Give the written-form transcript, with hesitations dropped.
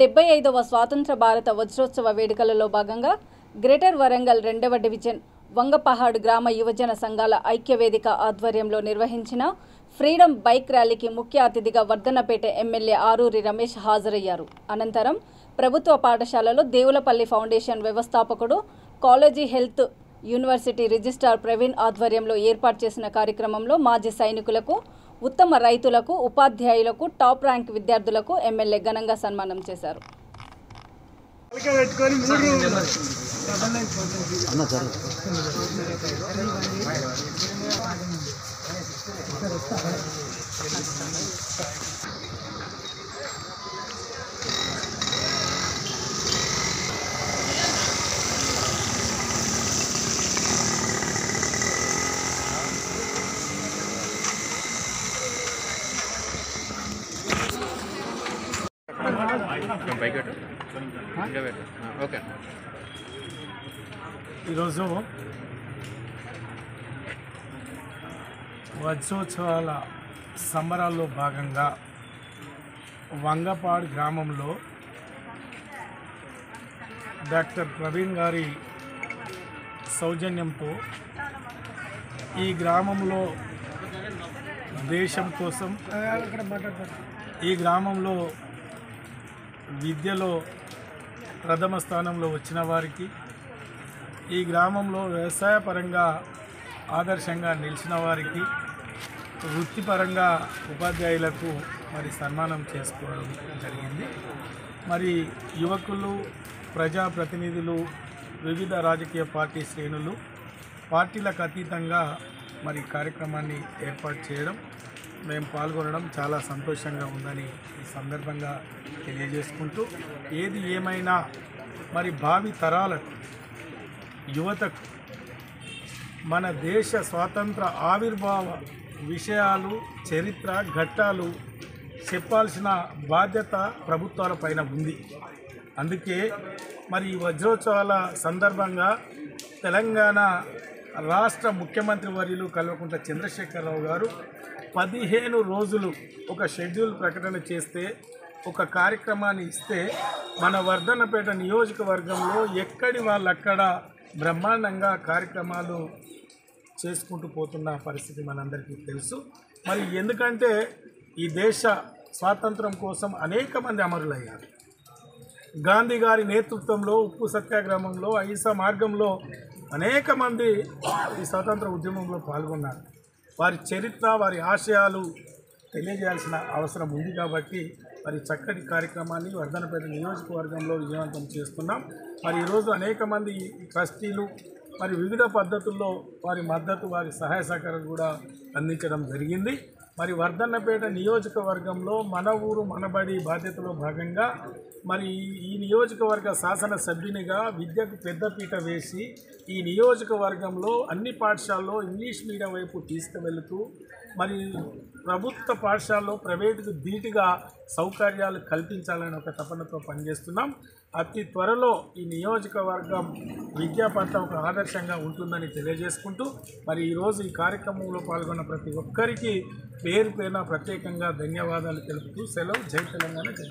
75వ స్వాతంత్ర భారత వజ్రోత్సవ వేడుకలలో భాగంగా గ్రేటర్ వరంగల్ 2వ డివిజన్ వంగపహాడ్ గ్రామ యువజన సంఘాల ఐక్యవేదిక ఆధ్వర్యంలో నిర్వహించిన ఫ్రీడమ్ బైక్ ర్యాలీకి ముఖ్య అతిథిగా వర్ధన్నపేట ఎమ్మెల్యే ఆరూరి రమేష్ హాజరయ్యారు. అనంతరం ప్రభుత్వ పాఠశాలలో దేవులపల్లి ఫౌండేషన్ వ్యవస్థాపకుడు college health university registrar Praveen ఆధ్వర్యంలో ఏర్పాటు చేసిన కార్యక్రమంలో మాజీ సైనికులకు, ఉత్తమ రైతులకు, ఉపాధ్యాయులకు, టాప్ ర్యాంక్ విద్యార్థులకు ఎమ్మెల్యే ఘనంగా సన్మానం చేశారు. ఈరోజు వజ్రోత్సవాల సంబరాల్లో భాగంగా వంగపాడ్ గ్రామంలో డాక్టర్ ప్రవీణ్ గారి సౌజన్యంతో ఈ గ్రామంలో దేశం కోసం, ఈ గ్రామంలో విద్యలో ప్రథమ స్థానంలో వచ్చిన వారికి, ఈ గ్రామంలో వ్యవసాయపరంగా ఆదర్శంగా నిలిచిన వారికి, వృత్తిపరంగా ఉపాధ్యాయులకు మరి సన్మానం చేసుకోవడం జరిగింది. మరి యువకులు, ప్రజాప్రతినిధులు, వివిధ రాజకీయ పార్టీ శ్రేణులు పార్టీలకు అతీతంగా మరి కార్యక్రమాన్ని ఏర్పాటు చేయడం, మేము పాల్గొనడం చాలా సంతోషంగా ఉందని ఈ సందర్భంగా తెలియజేసుకుంటూ, ఏది ఏమైనా మరి భావి తరాలకు, యువతకు మన దేశ స్వాతంత్ర ఆవిర్భావ విషయాలు, చరిత్ర, ఘట్టాలు చెప్పాల్సిన బాధ్యత ప్రభుత్వాలపైన ఉంది. అందుకే మరి ఈ వజ్రోత్సవాల సందర్భంగా తెలంగాణ రాష్ట్ర ముఖ్యమంత్రి వర్యులు కల్వకుంట్ల చంద్రశేఖరరావు గారు 15 రోజులు ఒక షెడ్యూల్ ప్రకటన చేస్తే, ఒక కార్యక్రమాన్ని ఇస్తే, మన వర్ధన్నపేట నియోజకవర్గంలో ఎక్కడి వాళ్ళక్కడ బ్రహ్మాండంగా కార్యక్రమాలు చేసుకుంటూ పోతున్న పరిస్థితి మనందరికీ తెలుసు. మరి ఎందుకంటే ఈ దేశ స్వాతంత్రం కోసం అనేక మంది అమరులయ్యారు. గాంధీ గారి నేతృత్వంలో ఉప్పు సత్యాగ్రహంలో, అహింసా మార్గంలో అనేక మంది ఈ స్వాతంత్ర ఉద్యమంలో పాల్గొన్నారు. వారి చరిత్ర, వారి ఆశయాలు తెలియజేయాల్సిన అవసరం ఉంది. కాబట్టి మరి చక్కటి కార్యక్రమాన్ని వర్ధన్నపేట నియోజకవర్గంలో విజయవంతం చేస్తున్నాం. మరి ఈరోజు అనేక మంది ట్రస్టీలు మరి వివిధ పద్ధతుల్లో వారి మద్దతు, వారి సహాయ సహకారాలు కూడా అందించడం జరిగింది. మరి వర్ధన్నపేట నియోజకవర్గంలో మన ఊరు మనబడి బాధ్యతలో భాగంగా మరి ఈ నియోజకవర్గ శాసనసభ్యునిగా విద్యకు పెద్దపీట వేసి ఈ నియోజకవర్గంలో అన్ని పాఠశాలలో ఇంగ్లీష్ మీడియం వైపు తీసుకువెళుతూ మరి ప్రభుత్వ పాఠశాలలో ప్రైవేటుకు ధీటుగా సౌకర్యాలు కల్పించాలని ఒక తపనతో పనిచేస్తున్నాం. అతి త్వరలో ఈ నియోజకవర్గం విద్యా పట్ల ఒక ఆదర్శంగా ఉంటుందని తెలియజేసుకుంటూ, మరి ఈరోజు ఈ కార్యక్రమంలో పాల్గొన్న ప్రతి ఒక్కరికి పేరు పేరున ప్రత్యేకంగా ధన్యవాదాలు తెలుపుతూ సెలవు. జై తెలంగాణ, జై.